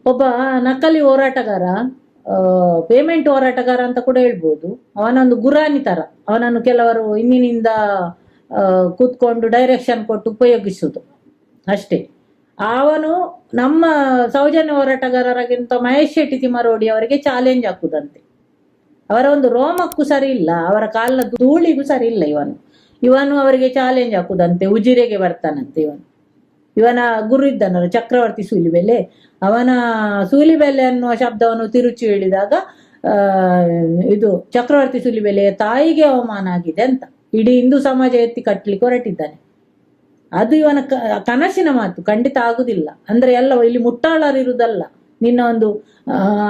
ಒಬ್ಬ ನಕಲಿ ಹೋರಾಟಗಾರ, ಪೇಮೆಂಟ್ ಹೋರಾಟಗಾರ ಅಂತ ಕೂಡ ಹೇಳ್ಬೋದು. ಅವನೊಂದು ಗುರಾನಿ ತರ, ಅವನನ್ನು ಕೆಲವರು ಇಂದಿನಿಂದ ಕೂತ್ಕೊಂಡು ಡೈರೆಕ್ಷನ್ ಕೊಟ್ಟು ಉಪಯೋಗಿಸುವುದು ಅಷ್ಟೇ. ಅವನು ನಮ್ಮ ಸೌಜನ್ಯ ಹೋರಾಟಗಾರರಾಗಿಂತ ಮಹೇಶ್ ಶೆಟ್ಟಿ ತಿಮ್ಮರೋಡಿ ಅವರಿಗೆ ಚಾಲೆಂಜ್ ಹಾಕುದಂತೆ. ಅವರ ಒಂದು ರೋಮಕ್ಕೂ ಸರಿ ಇಲ್ಲ, ಅವರ ಕಾಲಿನ ಧೂಳಿಗೂ ಸರಿ ಇಲ್ಲ. ಇವನು ಅವರಿಗೆ ಚಾಲೆಂಜ್ ಹಾಕುದಂತೆ, ಉಜಿರೆಗೆ ಬರ್ತಾನಂತೆ. ಇವನ ಗುರು ಇದ್ದಾನಲ್ಲ ಚಕ್ರವರ್ತಿ ಸೂಲಿಬೆಲೆ, ಅವನ ಸೂಲಿಬೆಲೆ ಅನ್ನುವ ಶಬ್ದವನ್ನು ತಿರುಚಿ ಹೇಳಿದಾಗ ಇದು ಚಕ್ರವರ್ತಿ ಸೂಲಿಬೆಲೆಯ ತಾಯಿಗೆ ಅವಮಾನ ಆಗಿದೆ ಅಂತ ಇಡೀ ಹಿಂದೂ ಸಮಾಜ ಎತ್ತಿ ಕಟ್ಟಲಿಕ್ಕೆ ಹೊರಟಿದ್ದಾನೆ. ಅದು ಇವನ ಕನಸಿನ ಮಾತು, ಖಂಡಿತ ಆಗುದಿಲ್ಲ. ಅಂದ್ರೆ ಎಲ್ಲ ಇಲ್ಲಿ ಮುಟ್ಟಾಳರಿರುವುದಲ್ಲ. ನಿನ್ನ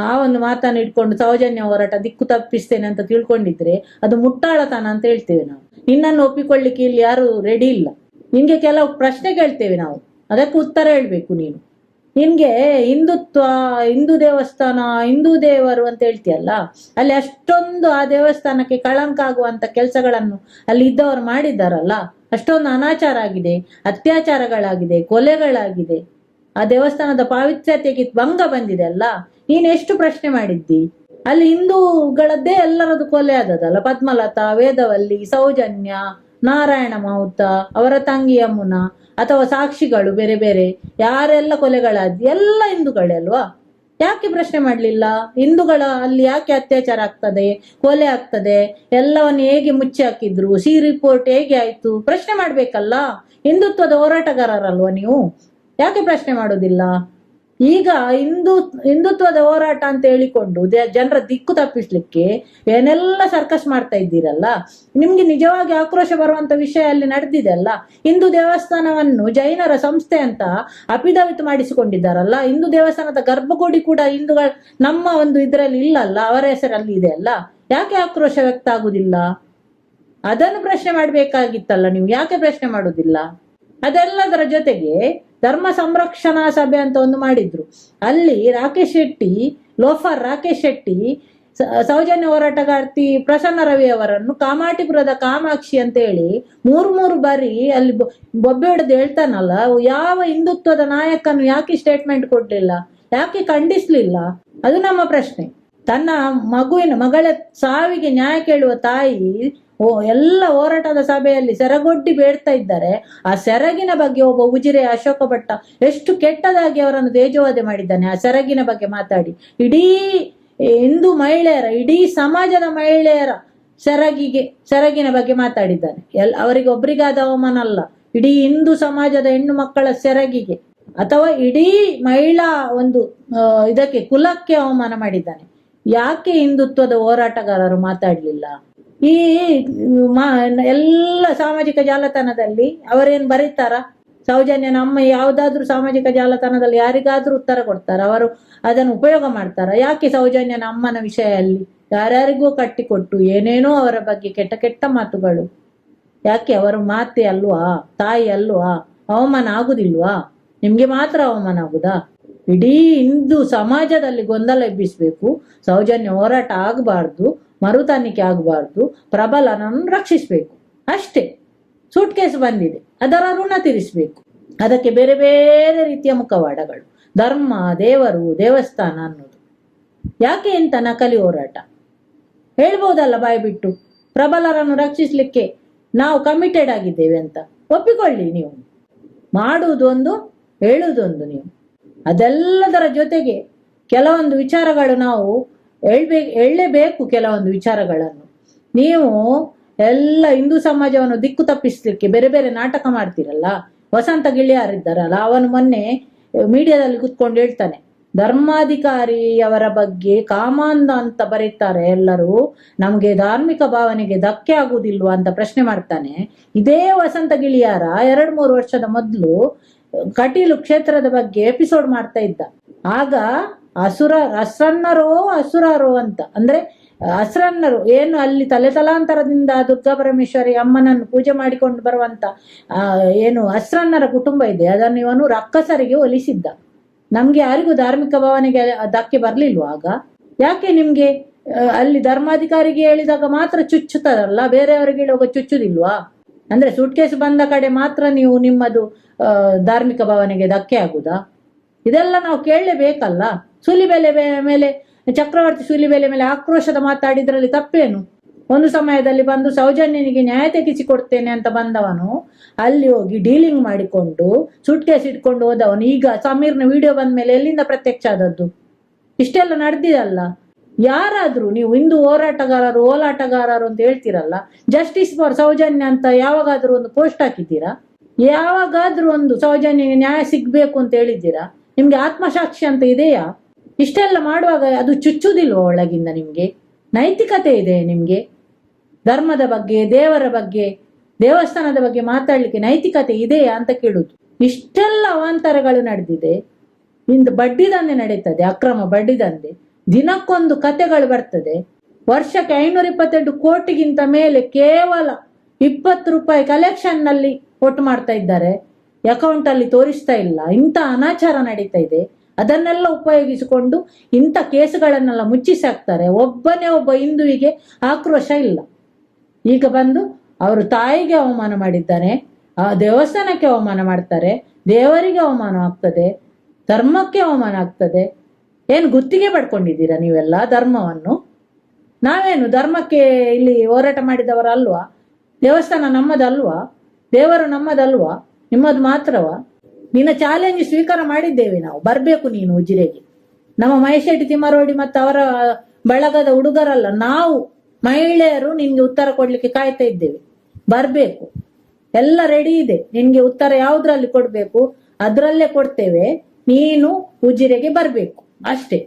ಆ ಒಂದು ಮಾತನ್ನು ಇಟ್ಕೊಂಡು ಸೌಜನ್ಯ ಹೋರಾಟ ದಿಕ್ಕು ತಪ್ಪಿಸ್ತೇನೆ ಅಂತ ತಿಳ್ಕೊಂಡಿದ್ರೆ ಅದು ಮುಟ್ಟಾಳತನ ಅಂತ ಹೇಳ್ತೇವೆ ನಾವು. ನಿನ್ನನ್ನು ಒಪ್ಪಿಕೊಳ್ಳಿಕ್ಕೆ ಇಲ್ಲಿ ಯಾರು ರೆಡಿ ಇಲ್ಲ. ನಿನ್ಗೆ ಕೆಲವು ಪ್ರಶ್ನೆ ಕೇಳ್ತೇವೆ ನಾವು, ಅದಕ್ಕೆ ಉತ್ತರ ಹೇಳ್ಬೇಕು ನೀನು. ನಿನ್ಗೆ ಹಿಂದುತ್ವ, ಹಿಂದೂ ದೇವಸ್ಥಾನ, ಹಿಂದೂ ದೇವರು ಅಂತ ಹೇಳ್ತೀಯಲ್ಲ, ಅಲ್ಲಿ ಅಷ್ಟೊಂದು ಆ ದೇವಸ್ಥಾನಕ್ಕೆ ಕಳಂಕ ಆಗುವಂತ ಕೆಲಸಗಳನ್ನು ಅಲ್ಲಿ ಇದ್ದವರು ಮಾಡಿದ್ದಾರಲ್ಲ, ಅಷ್ಟೊಂದು ಅನಾಚಾರ ಆಗಿದೆ, ಅತ್ಯಾಚಾರಗಳಾಗಿದೆ, ಕೊಲೆಗಳಾಗಿದೆ, ಆ ದೇವಸ್ಥಾನದ ಪಾವಿತ್ರ್ಯತೆಗೆ ಭಂಗ ಬಂದಿದೆ ಅಲ್ಲ. ನೀನ್ ಎಷ್ಟು ಪ್ರಶ್ನೆ ಮಾಡಿದ್ದಿ? ಅಲ್ಲಿ ಹಿಂದೂಗಳದ್ದೇ ಎಲ್ಲರದ್ದು ಕೊಲೆ ಆದದಲ್ಲ. ಪದ್ಮಲತಾ, ವೇದವಲ್ಲಿ, ಸೌಜನ್ಯ, ನಾರಾಯಣ ಮಾವುತ, ಅವರ ತಂಗಿ ಯಮುನಾ, ಅಥವಾ ಸಾಕ್ಷಿಗಳು ಬೇರೆ ಬೇರೆ ಯಾರೆಲ್ಲ ಕೊಲೆಗಳಾದ್ವಿ ಎಲ್ಲ ಹಿಂದೂಗಳೇ ಅಲ್ವಾ? ಯಾಕೆ ಪ್ರಶ್ನೆ ಮಾಡ್ಲಿಲ್ಲ? ಹಿಂದೂಗಳ ಅಲ್ಲಿ ಯಾಕೆ ಅತ್ಯಾಚಾರ ಆಗ್ತದೆ, ಕೊಲೆ ಆಗ್ತದೆ, ಎಲ್ಲವನ್ನು ಹೇಗೆ ಮುಚ್ಚಿ ಹಾಕಿದ್ರು, ಸಿ ರಿಪೋರ್ಟ್ ಹೇಗೆ ಆಯ್ತು? ಪ್ರಶ್ನೆ ಮಾಡ್ಬೇಕಲ್ಲ. ಹಿಂದುತ್ವದ ಹೋರಾಟಗಾರರಲ್ವಾ ನೀವು? ಯಾಕೆ ಪ್ರಶ್ನೆ ಮಾಡೋದಿಲ್ಲ? ಈಗ ಹಿಂದುತ್ವದ ಹೋರಾಟ ಅಂತ ಹೇಳಿಕೊಂಡು ಜನರ ದಿಕ್ಕು ತಪ್ಪಿಸ್ಲಿಕ್ಕೆ ಏನೆಲ್ಲ ಸರ್ಕಸ್ ಮಾಡ್ತಾ ಇದ್ದೀರಲ್ಲ, ನಿಮ್ಗೆ ನಿಜವಾಗಿ ಆಕ್ರೋಶ ಬರುವಂತ ವಿಷಯ ಅಲ್ಲಿ ನಡೆದಿದೆ ಅಲ್ಲ. ಹಿಂದೂ ದೇವಸ್ಥಾನವನ್ನು ಜೈನರ ಸಂಸ್ಥೆ ಅಂತ ಅಪಿದವಿತ್ ಮಾಡಿಸಿಕೊಂಡಿದ್ದಾರಲ್ಲ. ಹಿಂದೂ ದೇವಸ್ಥಾನದ ಗರ್ಭಗುಡಿ ಕೂಡ ಹಿಂದೂಗಳ ನಮ್ಮ ಒಂದು ಇದರಲ್ಲಿ ಇಲ್ಲಲ್ಲ, ಅವರ ಹೆಸರಲ್ಲಿ ಇದೆ ಅಲ್ಲ. ಯಾಕೆ ಆಕ್ರೋಶ ವ್ಯಕ್ತ ಆಗುದಿಲ್ಲ? ಅದನ್ನು ಪ್ರಶ್ನೆ ಮಾಡ್ಬೇಕಾಗಿತ್ತಲ್ಲ ನೀವು. ಯಾಕೆ ಪ್ರಶ್ನೆ ಮಾಡುದಿಲ್ಲ? ಅದೆಲ್ಲದರ ಜೊತೆಗೆ ಧರ್ಮ ಸಂರಕ್ಷಣಾ ಸಭೆ ಅಂತ ಒಂದು ಮಾಡಿದ್ರು. ಅಲ್ಲಿ ರಾಕೇಶ್ ಶೆಟ್ಟಿ, ಲೋಫರ್ ರಾಕೇಶ್ ಶೆಟ್ಟಿ, ಸೌಜನ್ಯ ಹೋರಾಟಗಾರ್ತಿ ಪ್ರಸನ್ನ ರವಿ ಅವರನ್ನು ಕಾಮಾಟಿಪುರದ ಕಾಮಾಕ್ಷಿ ಅಂತ ಹೇಳಿ ಮೂರು ಬಾರಿ ಅಲ್ಲಿ ಬೊಬ್ಬೆ ಹೊಡೆದು ಹೇಳ್ತಾನಲ್ಲ. ಯಾವ ಹಿಂದುತ್ವದ ನಾಯಕನು ಯಾಕೆ ಸ್ಟೇಟ್ಮೆಂಟ್ ಕೊಡ್ಲಿಲ್ಲ? ಯಾಕೆ ಖಂಡಿಸ್ಲಿಲ್ಲ? ಅದು ನಮ್ಮ ಪ್ರಶ್ನೆ. ತನ್ನ ಮಗಳ ಸಾವಿಗೆ ನ್ಯಾಯ ಕೇಳುವ ತಾಯಿ ಎಲ್ಲ ಹೋರಾಟದ ಸಭೆಯಲ್ಲಿ ಸೆರಗೊಡ್ಡಿ ಬೇಡ್ತಾ ಇದ್ದಾರೆ. ಆ ಸೆರಗಿನ ಬಗ್ಗೆ ಒಬ್ಬ ಉಜಿರೆ ಅಶೋಕ ಭಟ್ಟ ಎಷ್ಟು ಕೆಟ್ಟದಾಗಿ ಅವರನ್ನು ತೇಜೋವಧೆ ಮಾಡಿದ್ದಾನೆ. ಆ ಸೆರಗಿನ ಬಗ್ಗೆ ಮಾತಾಡಿ ಇಡೀ ಹಿಂದೂ ಮಹಿಳೆಯರ, ಇಡೀ ಸಮಾಜದ ಮಹಿಳೆಯರ ಸೆರಗಿನ ಬಗ್ಗೆ ಮಾತಾಡಿದ್ದಾನೆ. ಅವರಿಗೆ ಒಬ್ಬರಿಗಾದ ಅವಮಾನ ಅಲ್ಲ, ಇಡೀ ಹಿಂದೂ ಸಮಾಜದ ಹೆಣ್ಣು ಮಕ್ಕಳ ಸೆರಗಿಗೆ ಅಥವಾ ಇಡೀ ಮಹಿಳಾ ಒಂದು ಇದಕ್ಕೆ ಕುಲಕ್ಕೆ ಅವಮಾನ ಮಾಡಿದ್ದಾನೆ. ಯಾಕೆ ಹಿಂದುತ್ವದ ಹೋರಾಟಗಾರರು ಮಾತಾಡ್ಲಿಲ್ಲ? ಈ ಎಲ್ಲ ಸಾಮಾಜಿಕ ಜಾಲತಾಣದಲ್ಲಿ ಅವರೇನ್ ಬರೀತಾರ? ಸೌಜನ್ಯ ನಮ್ಮ ಯಾವ್ದಾದ್ರು ಸಾಮಾಜಿಕ ಜಾಲತಾಣದಲ್ಲಿ ಯಾರಿಗಾದ್ರೂ ಉತ್ತರ ಕೊಡ್ತಾರ? ಅವರು ಅದನ್ನು ಉಪಯೋಗ ಮಾಡ್ತಾರ? ಯಾಕೆ ಸೌಜನ್ಯನ ಅಮ್ಮನ ವಿಷಯಲ್ಲಿ ಯಾರ್ಯಾರಿಗೂ ಕಟ್ಟಿಕೊಟ್ಟು ಏನೇನೋ ಅವರ ಬಗ್ಗೆ ಕೆಟ್ಟ ಕೆಟ್ಟ ಮಾತುಗಳು? ಯಾಕೆ? ಅವರ ಮಾತೆ ಅಲ್ವಾ, ತಾಯಿ ಅಲ್ವಾ? ಅವಮಾನ ಆಗುದಿಲ್ವಾ? ನಿಮ್ಗೆ ಮಾತ್ರ ಅವಮಾನ ಆಗುದಾ? ಇಡೀ ಹಿಂದೂ ಸಮಾಜದಲ್ಲಿ ಗೊಂದಲ ಎಬ್ಬಿಸ್ಬೇಕು. ಸೌಜನ್ಯ ಹೋರಾಟ ಆಗಬಾರ್ದು, ಮರುತನಿಕೆ ಆಗಬಾರ್ದು, ಪ್ರಬಲನನ್ನು ರಕ್ಷಿಸ್ಬೇಕು ಅಷ್ಟೇ. ಸೂಟ್ ಕೇಸ್ ಬಂದಿದೆ, ಅದರ ಋಣ ತೀರಿಸ್ಬೇಕು. ಅದಕ್ಕೆ ಬೇರೆ ಬೇರೆ ರೀತಿಯ ಮುಖವಾಡಗಳು, ಧರ್ಮ, ದೇವರು, ದೇವಸ್ಥಾನ ಅನ್ನೋದು. ಯಾಕೆ ಇಂತ ನಕಲಿ ಹೋರಾಟ? ಹೇಳ್ಬೋದಲ್ಲ ಬಾಯಿ ಬಿಟ್ಟು, ಪ್ರಬಲರನ್ನು ರಕ್ಷಿಸ್ಲಿಕ್ಕೆ ನಾವು ಕಮಿಟೆಡ್ ಆಗಿದ್ದೇವೆ ಅಂತ ಒಪ್ಪಿಕೊಳ್ಳಿ. ನೀವು ಮಾಡುವುದೊಂದು, ಹೇಳುವುದೊಂದು. ನೀವು ಅದೆಲ್ಲದರ ಜೊತೆಗೆ ಕೆಲವೊಂದು ವಿಚಾರಗಳು ನಾವು ಹೇಳಲೇಬೇಕು. ಕೆಲವೊಂದು ವಿಚಾರಗಳನ್ನು ನೀವು ಎಲ್ಲ ಹಿಂದೂ ಸಮಾಜವನ್ನು ದಿಕ್ಕು ತಪ್ಪಿಸ್ಲಿಕ್ಕೆ ಬೇರೆ ಬೇರೆ ನಾಟಕ ಮಾಡ್ತೀರಲ್ಲ. ವಸಂತ ಗಿಳಿಯಾರಿದ್ದಾರಲ್ಲ, ಅವನು ಮೊನ್ನೆ ಮೀಡಿಯಾದಲ್ಲಿ ಕುತ್ಕೊಂಡು ಹೇಳ್ತಾನೆ, ಧರ್ಮಾಧಿಕಾರಿ ಅವರ ಬಗ್ಗೆ ಕಾಮಾಂಧ ಅಂತ ಬರೀತಾರೆ ಎಲ್ಲರೂ, ನಮ್ಗೆ ಧಾರ್ಮಿಕ ಭಾವನೆಗೆ ಧಕ್ಕೆ ಆಗುವುದಿಲ್ವಾ ಅಂತ ಪ್ರಶ್ನೆ ಮಾಡ್ತಾನೆ. ಇದೇ ವಸಂತ ಗಿಳಿಯಾರ 2-3 ವರ್ಷದ ಮೊದಲು ಕಟೀಲು ಕ್ಷೇತ್ರದ ಬಗ್ಗೆ ಎಪಿಸೋಡ್ ಮಾಡ್ತಾ ಇದ್ದ. ಆಗ ಅಸುರರೋ ಅಂತ, ಅಂದ್ರೆ ಅಸ್ರನ್ನರು ಏನು ಅಲ್ಲಿ ತಲೆತಲಾಂತರದಿಂದ ದುರ್ಗಾ ಪರಮೇಶ್ವರಿ ಅಮ್ಮನನ್ನು ಪೂಜೆ ಮಾಡಿಕೊಂಡು ಬರುವಂತ ಏನು ಅಸ್ರನ್ನರ ಕುಟುಂಬ ಇದೆ, ಅದನ್ನು ಇವನು ರಕ್ಕಸರಿಗೆ ಹೋಲಿಸಿದ್ದ. ನಮ್ಗೆ ಯಾರಿಗೂ ಧಾರ್ಮಿಕ ಭಾವನೆಗೆ ಧಕ್ಕೆ ಬರ್ಲಿಲ್ವಾ? ಆಗ ಯಾಕೆ ನಿಮ್ಗೆ ಅಲ್ಲಿ ಧರ್ಮಾಧಿಕಾರಿಗೆ ಹೇಳಿದಾಗ ಮಾತ್ರ ಚುಚ್ಚುತ್ತಾರಲ್ಲ, ಬೇರೆಯವರಿಗೆ ಹೇಳುವಾಗ ಚುಚ್ಚುದಿಲ್ವಾ? ಅಂದ್ರೆ ಸೂಟ್ಕೇಸ್ ಬಂದ ಕಡೆ ಮಾತ್ರ ನೀವು ನಿಮ್ಮದು ಧಾರ್ಮಿಕ ಭಾವನೆಗೆ ಧಕ್ಕೆ ಆಗುದಾ? ಇದೆಲ್ಲ ನಾವು ಕೇಳಲೇಬೇಕಲ್ಲ. ಸೂಲಿಬೆಲೆ ಮೇಲೆ ಚಕ್ರವರ್ತಿ ಸೂಲಿಬೆಲೆ ಮೇಲೆ ಆಕ್ರೋಶದ ಮಾತಾಡಿದ್ರಲ್ಲಿ ತಪ್ಪೇನು? ಒಂದು ಸಮಯದಲ್ಲಿ ಬಂದು ಸೌಜನ್ಯನಿಗೆ ನ್ಯಾಯ ತೆಗಿಸಿಕೊಡ್ತೇನೆ ಅಂತ ಬಂದವನು ಅಲ್ಲಿ ಹೋಗಿ ಡೀಲಿಂಗ್ ಮಾಡಿಕೊಂಡು ಸುಟ್ಕೇಸ್ ಇಟ್ಕೊಂಡು ಹೋದವನು ಈಗ ಸಮೀರ್ನ ವಿಡಿಯೋ ಬಂದ ಮೇಲೆ ಎಲ್ಲಿಂದ ಪ್ರತ್ಯಕ್ಷ ಆದದ್ದು? ಇಷ್ಟೆಲ್ಲ ನಡೆದಿದಲ್ಲ. ಯಾರಾದ್ರೂ ನೀವು ಹಿಂದೂ ಹೋರಾಟಗಾರರು ಓಲಾಟಗಾರರು ಅಂತ ಹೇಳ್ತೀರಲ್ಲ, ಜಸ್ಟಿಸ್ ಫಾರ್ ಸೌಜನ್ಯ ಅಂತ ಯಾವಾಗಾದ್ರೂ ಒಂದು ಪೋಸ್ಟ್ ಹಾಕಿದ್ದೀರಾ? ಯಾವಾಗಾದ್ರೂ ಒಂದು ಸೌಜನ್ಯಗೆ ನ್ಯಾಯ ಸಿಗ್ಬೇಕು ಅಂತ ಹೇಳಿದ್ದೀರಾ? ನಿಮ್ಗೆ ಆತ್ಮಸಾಕ್ಷಿ ಅಂತ ಇದೆಯಾ? ಇಷ್ಟೆಲ್ಲ ಮಾಡುವಾಗ ಅದು ಚುಚ್ಚುದಿಲ್ವ ಒಳಗಿಂದ? ನಿಮ್ಗೆ ನೈತಿಕತೆ ಇದೆ? ನಿಮ್ಗೆ ಧರ್ಮದ ಬಗ್ಗೆ, ದೇವರ ಬಗ್ಗೆ, ದೇವಸ್ಥಾನದ ಬಗ್ಗೆ ಮಾತಾಡ್ಲಿಕ್ಕೆ ನೈತಿಕತೆ ಇದೆಯಾ ಅಂತ ಕೇಳುದು. ಇಷ್ಟೆಲ್ಲ ಅವಾಂತರಗಳು ನಡೆದಿದೆ. ಇಂದು ಬಡ್ಡಿ ದಂಧೆ ನಡೀತದೆ, ಅಕ್ರಮ ಬಡ್ಡಿ ದಂಧೆ. ದಿನಕ್ಕೊಂದು ಕತೆಗಳು ಬರ್ತದೆ. ವರ್ಷಕ್ಕೆ 528 ಕೋಟಿಗಿಂತ ಮೇಲೆ ಕೇವಲ 20 ರೂಪಾಯಿ ಕಲೆಕ್ಷನ್ ನಲ್ಲಿ ಒಟ್ಟು ಮಾಡ್ತಾ ಇದ್ದಾರೆ. ಅಕೌಂಟ್ ಅಲ್ಲಿ ತೋರಿಸ್ತಾ ಇಲ್ಲ. ಇಂಥ ಅನಾಚಾರ ನಡೀತಾ ಇದೆ. ಅದನ್ನೆಲ್ಲ ಉಪಯೋಗಿಸಿಕೊಂಡು ಇಂಥ ಕೇಸುಗಳನ್ನೆಲ್ಲ ಮುಚ್ಚಿಸಾಕ್ತಾರೆ. ಒಬ್ಬನೇ ಒಬ್ಬ ಹಿಂದುವಿಗೆ ಆಕ್ರೋಶ ಇಲ್ಲ. ಈಗ ಬಂದು ಅವರು ತಾಯಿಗೆ ಅವಮಾನ ಮಾಡಿದ್ದಾನೆ, ಆ ದೇವಸ್ಥಾನಕ್ಕೆ ಅವಮಾನ ಮಾಡ್ತಾರೆ, ದೇವರಿಗೆ ಅವಮಾನ ಆಗ್ತದೆ, ಧರ್ಮಕ್ಕೆ ಅವಮಾನ ಆಗ್ತದೆ. ಏನು ಗುತ್ತಿಗೆ ಪಡ್ಕೊಂಡಿದ್ದೀರಾ ನೀವೆಲ್ಲ ಧರ್ಮವನ್ನು? ನಾವೇನು ಧರ್ಮಕ್ಕೆ ಇಲ್ಲಿ ಹೋರಾಟ ಮಾಡಿದವರಲ್ವಾ? ದೇವಸ್ಥಾನ ನಮ್ಮದಲ್ವಾ? ದೇವರು ನಮ್ಮದಲ್ವಾ? ನಿಮ್ಮದು ಮಾತ್ರವಾ? ನಿನ್ನ ಚಾಲೆಂಜ್ ಸ್ವೀಕಾರ ಮಾಡಿದ್ದೇವೆ ನಾವು. ಬರ್ಬೇಕು ನೀನು ಉಜಿರೆಗೆ. ನಮ್ಮ ಮಹೇಶೆಟ್ಟಿ ತಿಮ್ಮರೋಡಿ ಮತ್ತು ಅವರ ಬಳಗದ ಹುಡುಗರಲ್ಲ, ನಾವು ಮಹಿಳೆಯರು ನಿನ್ಗೆ ಉತ್ತರ ಕೊಡ್ಲಿಕ್ಕೆ ಕಾಯ್ತಾ ಇದ್ದೇವೆ. ಬರ್ಬೇಕು, ಎಲ್ಲ ರೆಡಿ ಇದೆ. ನಿನ್ಗೆ ಉತ್ತರ ಯಾವ್ದ್ರಲ್ಲಿ ಕೊಡ್ಬೇಕು ಅದ್ರಲ್ಲೇ ಕೊಡ್ತೇವೆ. ನೀನು ಉಜಿರೆಗೆ ಬರ್ಬೇಕು ಅಷ್ಟೇ.